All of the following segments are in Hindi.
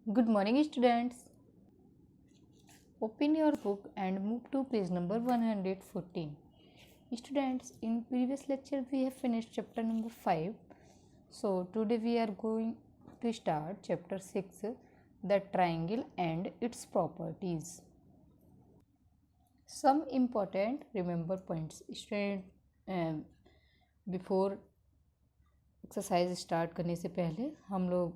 Good morning, students. Open your book and move to page number 114. Students, in previous lecture we have finished chapter number 5. So today we are going to start chapter 6, the triangle and its properties. Some important remember points. Student, before exercise start करने से पहले हम लोग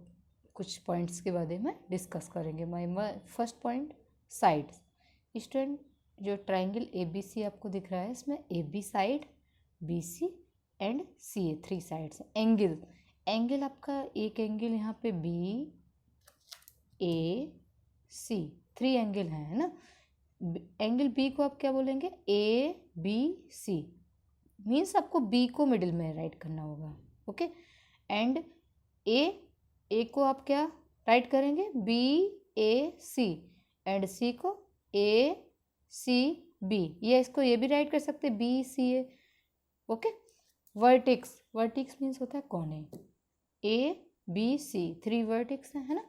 कुछ पॉइंट्स के बारे में डिस्कस करेंगे। My first point, sides. Student, जो ट्राइंगल ए बी सी आपको दिख रहा है, इसमें A B side, B C and C A, 3 sides. Angle आपका एक एंगल यहाँ पे बी ए सी, 3 एंगल है ना। एंगल बी को आप क्या बोलेंगे? ए बी सी, मीन्स आपको बी को मिडिल में राइट करना होगा। ओके, एंड ए को आप क्या राइट करेंगे? बी ए सी, एंड सी को ए सी बी, या इसको ये भी राइट कर सकते बी सी ए। ओके, वर्टिक्स मीन्स होता है कोने। ए बी सी 3 वर्टिक्स है ना।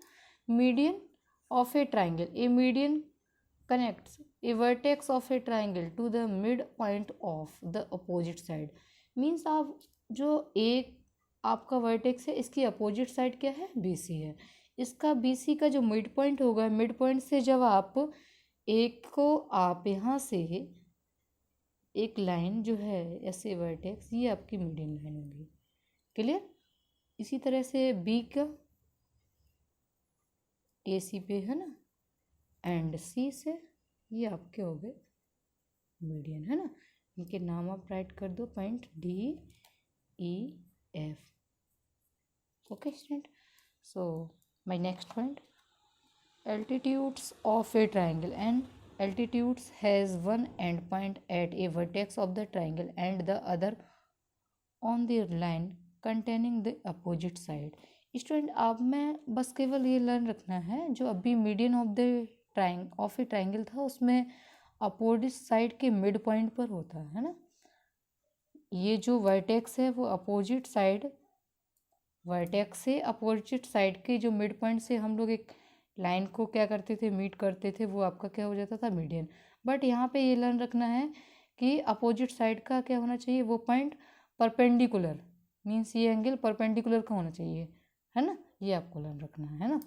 Median of a triangle, A median connects a vertex of a triangle to the midpoint of the opposite side। Means आप जो एक आपका वर्टेक्स है, इसकी अपोजिट साइड क्या है? BC है। इसका BC का जो मिड पॉइंट होगा, मिड पॉइंट से जब आप एक को आप यहाँ से एक लाइन जो है ऐसे वर्टेक्स, ये आपकी मीडियन लाइन होगी। क्लियर? इसी तरह से B का AC पे है ना, एंड सी से ये आपके हो गए मीडियन, है ना। इनके नाम आप राइट कर दो, point D E F. Okay student, so my next point, altitudes of a triangle and altitudes has one end point at a vertex of the triangle and the other on the line containing the opposite side. Student, आप में बस केवल ये लर्न रखना है, जो अभी median of the of a triangle था, उसमें अपोजिट साइड के मिड पॉइंट पर होता है ना। ये जो वर्टेक्स है वो अपोजिट साइड, वर्टेक्स से अपोजिट साइड के जो मिड पॉइंट से हम लोग एक लाइन को क्या करते थे? मीट करते थे, वो आपका क्या हो जाता था? मीडियन। बट यहाँ पे ये लर्न रखना है कि अपोजिट साइड का क्या होना चाहिए? वो पॉइंट परपेंडिकुलर, मीन्स ये एंगल परपेंडिकुलर का होना चाहिए, है ना। ये आपको लर्न रखना है ना।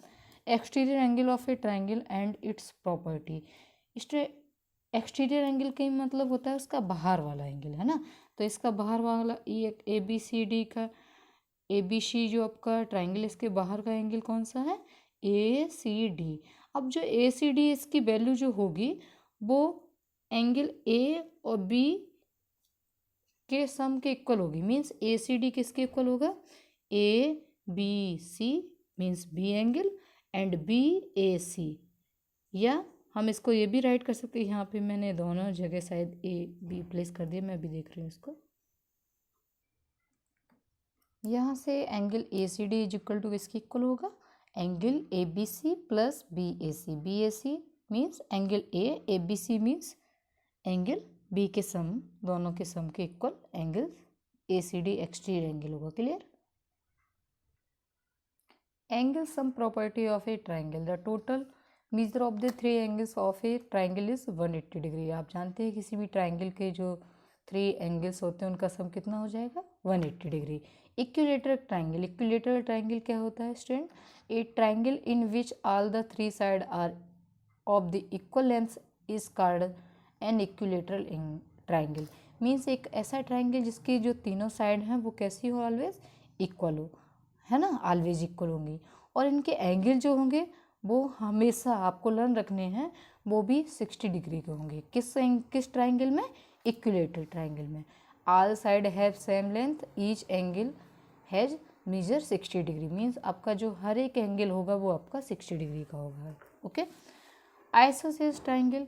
Exterior angle of a triangle and it's property. Exterior angle का मतलब होता है उसका बाहर वाला एंगल, है ना। तो इसका बाहर वाला ये ए बी सी डी का, ए बी सी जो आपका ट्राइंगल, इसके बाहर का एंगल कौन सा है? ए सी डी। अब जो ए सी डी, इसकी वैल्यू जो होगी वो एंगल ए और बी के सम के इक्वल होगी। मीन्स ए सी डी किसके इक्वल होगा? A B C means B angle and B A C. या हम इसको ये भी राइट कर सकते हैं, यहाँ पे मैंने दोनों जगह शायद ए बी प्लेस कर दिया, मैं भी देख रही हूँ इसको। यहाँ से angle A C D is equal to किसके इक्वल होगा? Angle A B C plus B A C. B A C means angle A B C means angle B के सम, दोनों के सम के equal angle A C D exterior angle होगा। Clear? Angle sum property of a triangle, the total measure of the 3 angles of a triangle is 180 degree. आप जानते हैं किसी भी ट्राइंगल के जो 3 एंगल्स होते हैं उनका सम कितना हो जाएगा? 180 degree. Equilateral triangle, equilateral triangle क्या होता है student? A triangle in which all the 3 side are of the equal length is called an equilateral triangle. Means एक ऐसा ट्राइंगल जिसकी जो तीनों साइड हैं वो कैसी हो? ऑलवेज इक्वल हो, है ना, ऑलवेज इक्वल होंगी। और इनके एंगल जो होंगे वो हमेशा आपको लर्न रखने हैं, वो भी 60 डिग्री के होंगे। किस ट्राइंगल में? इक्विलेटरल ट्राइंगल में। All side have same length, each angle has measure 60 degree. Means आपका जो हर एक एंगल होगा वो आपका 60 डिग्री का होगा। Okay, isosceles triangle,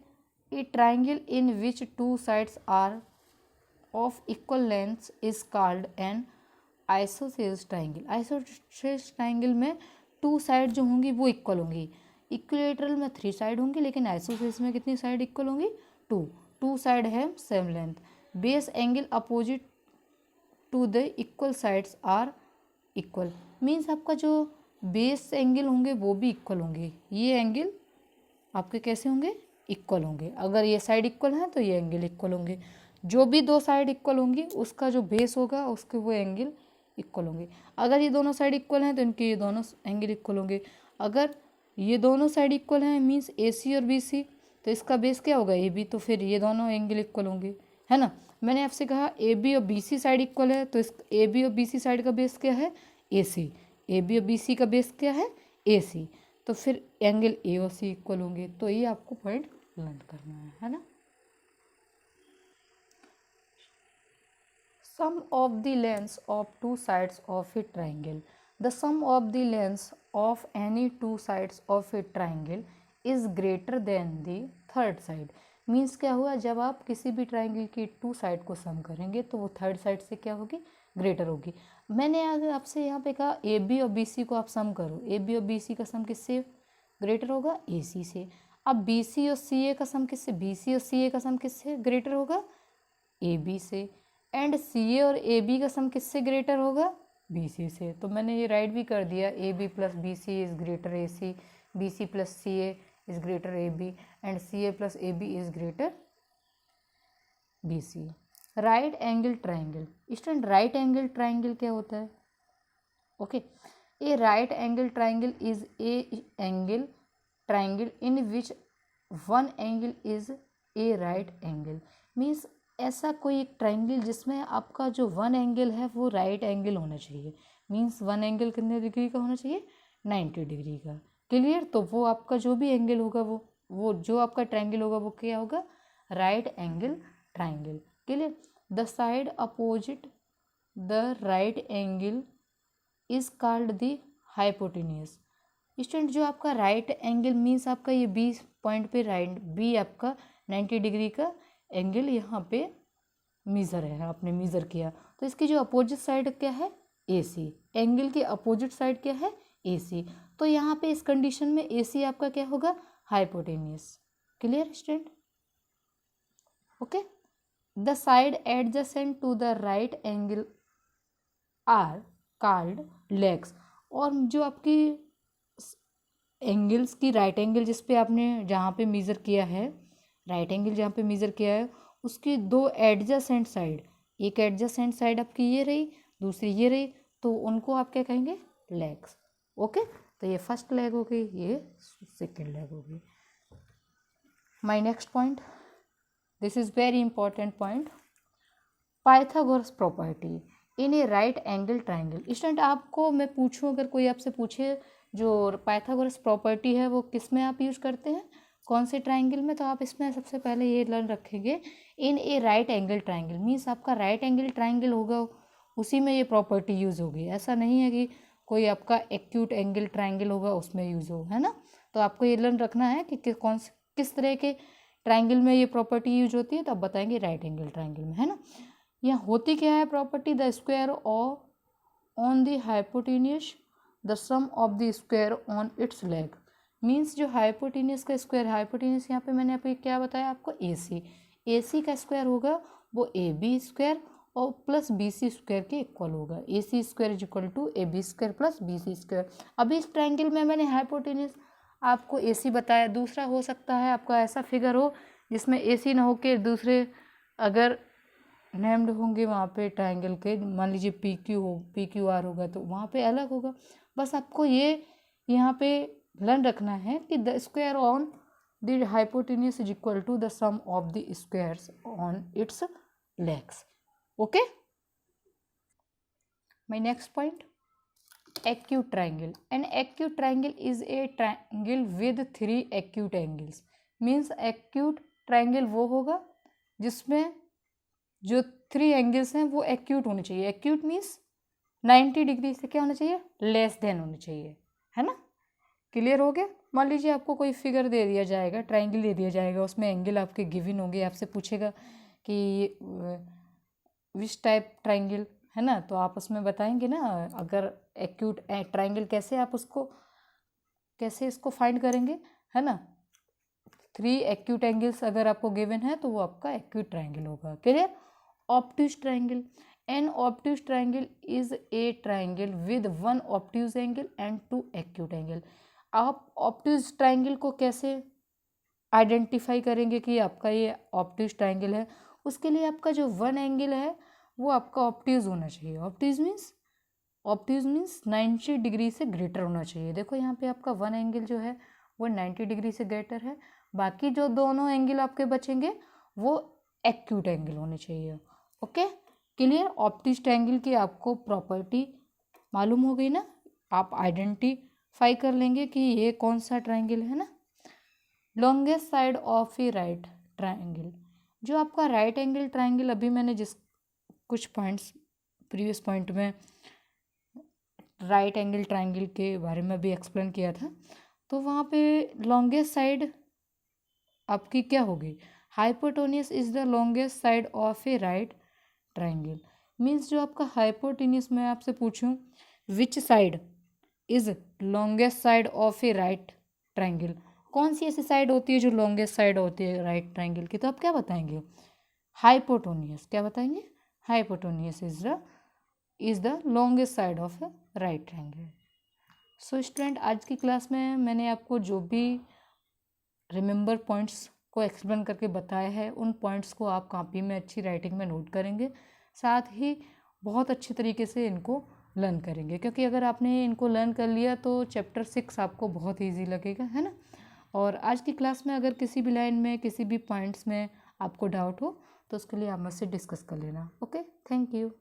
a triangle in which 2 sides are of equal length is called an isosceles triangle. Isosceles triangle में 2 साइड जो होंगी वो इक्वल होंगी। इक्विलेटरल में 3 साइड होंगी, लेकिन आइसोसेलेस में कितनी साइड इक्वल होंगी? 2 साइड है same length. Base angle opposite to the equal sides are equal. Means आपका जो बेस एंगल होंगे वो भी इक्वल होंगे, ये एंगल आपके कैसे होंगे, इक्वल होंगे। अगर ये साइड इक्वल है तो ये एंगल इक्वल होंगे। जो भी दो साइड इक्वल होंगी उसका जो बेस होगा उसके वो एंगल इक्वल होंगे। अगर ये दोनों साइड इक्वल हैं तो इनके ये दोनों एंगल इक्वल होंगे। अगर ये दोनों साइड इक्वल हैं मीन्स ए सी और बी सी, तो इसका बेस क्या होगा, ए बी, तो फिर ये दोनों एंगल इक्वल होंगे, है ना। मैंने आपसे कहा ए बी और बी सी साइड इक्वल है, तो इस ए बी और बी सी साइड का बेस क्या है, ए सी। ए बी और बी सी का बेस क्या है, ए सी, तो फिर एंगल ए और सी इक्वल होंगे। तो ये आपको पॉइंट लर्न करना है ना। Sum of the lengths of two sides of a triangle. The sum of the lengths of any two sides of a triangle is greater than the third side. Means क्या हुआ, जब आप किसी भी ट्राइंगल की टू साइड को सम करेंगे तो वो थर्ड साइड से क्या होगी, ग्रेटर होगी। मैंने अगर आपसे यहाँ पे कहा ए बी और बी सी को आप सम करो, ए बी और बी सी का सम किससे ग्रेटर होगा, ए सी से। अब बी सी और सी ए का सम किससे, बी सी और सी ए का सम किससे ग्रेटर होगा, ए बी से। एंड सी ए और ए बी का सम किससे ग्रेटर होगा, बी सी से। तो मैंने ये राइट भी कर दिया, A B plus B C is greater A C, B C plus C A is greater A B, and C A plus A B is greater B C. Right angle triangle, student right angle triangle क्या होता है, okay. A right angle triangle is a angle triangle in which one angle is a right angle. Means ऐसा कोई एक ट्राइंगल जिसमें आपका जो वन एंगल है वो राइट एंगल होना चाहिए। मीन्स वन एंगल कितने डिग्री का होना चाहिए, 90 डिग्री का। क्लियर, तो वो आपका जो भी एंगल होगा वो जो आपका ट्राइंगल होगा वो क्या होगा, right angle triangle. Clear, the side opposite the right angle is called the hypotenuse. Student जो आपका राइट एंगल मीन्स आपका ये बी पॉइंट पे राइट बी आपका 90 डिग्री का एंगल यहाँ पे मीज़र है, आपने मीज़र किया, तो इसकी जो अपोजिट साइड क्या है, ए सी। एंगल की अपोजिट साइड क्या है, ए सी। तो यहाँ पे इस कंडीशन में ए सी आपका क्या होगा, hypotenuse. Clear student, okay. The side adjacent to the right angle are called legs. और जो आपकी एंगल्स की राइट एंगल जिस पे आपने जहाँ पे मेज़र किया है, राइट एंगल जहाँ पे मेज़र किया है उसकी दो एडजेसेंट साइड, एक एडजेसेंट साइड आपकी ये रही, दूसरी ये रही, तो उनको आप क्या कहेंगे, लेग्स। ओके, तो ये फर्स्ट लेग हो गई, ये सेकेंड लेग हो गई। My next point, this is very important point, Pythagoras property in A right angle triangle. Student आपको मैं पूछूं, अगर कोई आपसे पूछे जो पाइथागोरस प्रॉपर्टी है वो किस में आप यूज करते हैं, कौन से ट्राइंगल में, तो आप इसमें सबसे पहले ये लर्न रखेंगे, इन ए राइट एंगल ट्राइंगल। मीन्स आपका राइट एंगल ट्राइंगल होगा उसी में ये प्रॉपर्टी यूज़ होगी। ऐसा नहीं है कि कोई आपका एक्यूट एंगल ट्राइंगल होगा उसमें यूज़ हो, है ना। तो आपको ये लर्न रखना है कि कौन से किस तरह के ट्राइंगल में ये प्रॉपर्टी यूज होती है, तो आप बताएंगे राइट एंगल ट्राइंगल में, है ना। यहाँ होती क्या है property, the square on the hypotenuse the sum of the square on its leg. Means जो हाइपोटेन्यूज का स्क्वायर, हाइपोटेन्यूज यहाँ पे मैंने आपको क्या बताया आपको, ए सी, ए सी का स्क्वायर होगा वो ए बी स्क्वायर और प्लस बी सी स्क्वायर के इक्वल होगा। A C square is equal to A B square plus B C square. अभी इस ट्राइंगल में मैंने हाइपोटेन्यूज आपको ए सी बताया, दूसरा हो सकता है आपका ऐसा फिगर हो जिसमें ए सी ना हो के दूसरे अगर नेम्ड होंगे वहाँ पे ट्राइंगल के, मान लीजिए पी क्यू हो, पी क्यू आर होगा तो वहाँ पे अलग होगा। बस आपको ये यहाँ पे लर्न रखना है कि the square on the hypotenuse is equal to the sum of the squares on its legs. Okay, my next point, acute triangle. An acute triangle is a triangle with three acute angles. Means acute triangle वो होगा जिसमें जो थ्री एंगल्स हैं वो एक्यूट होने चाहिए। एक्यूट मीन्स 90 डिग्री से क्या होना चाहिए, लेस देन होना चाहिए, है ना। क्लियर हो गया। मान लीजिए आपको कोई फिगर दे दिया जाएगा, ट्राइंगल दे दिया जाएगा, उसमें एंगल आपके गिवन होंगे, आपसे पूछेगा कि विच टाइप ट्राइंगल, है ना, तो आप उसमें बताएंगे ना। अगर एक्यूट ट्राइंगल कैसे आप उसको कैसे इसको फाइंड करेंगे, है ना। थ्री एक्यूट एंगल्स अगर आपको गिवन है तो वो आपका एक्यूट ट्राइंगल होगा। Clear. Obtuse triangle, an obtuse triangle is a triangle with one obtuse angle and two acute angle. आप ऑब्ट्यूज ट्राइंगल को कैसे आइडेंटिफाई करेंगे कि आपका ये ऑब्ट्यूज ट्राइंगल है? उसके लिए आपका जो वन एंगल है वो आपका ऑब्ट्यूज होना चाहिए। ऑब्ट्यूज मीन्स 90 डिग्री से ग्रेटर होना चाहिए। देखो यहाँ पे आपका वन एंगल जो है वो 90 डिग्री से ग्रेटर है, बाकी जो दोनों एंगल आपके बचेंगे वो एक्यूट एंगल होने चाहिए। Okay, clear? ऑब्ट्यूज ट्रायंगल की आपको प्रॉपर्टी मालूम हो गई ना, आप आइडेंटिफाई कर लेंगे कि ये कौन सा ट्रायंगल है ना। Longest side of A right triangle, जो आपका राइट एंगल ट्रायंगल, अभी मैंने जिस कुछ पॉइंट्स प्रीवियस पॉइंट में राइट एंगल ट्रायंगल के बारे में भी एक्सप्लेन किया था, तो वहाँ पे लॉन्गेस्ट साइड आपकी क्या होगी? Hypotenuse is the longest side of A right triangle. Means जो आपका हाइपोटेन्यूस, मैं आपसे पूछूं which side is longest side of A right triangle, कौन सी ऐसी साइड होती है जो लॉन्गेस्ट साइड होती है राइट ट्रायंगल की? तो आप क्या बताएंगे? हाइपोटेन्यूस। क्या बताएंगे? Hypotenuse is the longest side of A right triangle. So student, आज की क्लास में मैंने आपको जो भी रिमेंबर पॉइंट्स को एक्सप्लेन करके बताया है, उन पॉइंट्स को आप कॉपी में अच्छी राइटिंग में नोट करेंगे, साथ ही बहुत अच्छे तरीके से इनको लर्न करेंगे, क्योंकि अगर आपने इनको लर्न कर लिया तो चैप्टर 6 आपको बहुत ईजी लगेगा, है ना। और आज की क्लास में अगर किसी भी लाइन में, किसी भी पॉइंट्स में आपको डाउट हो तो उसके लिए आप मुझसे डिस्कस कर लेना। Okay, thank you.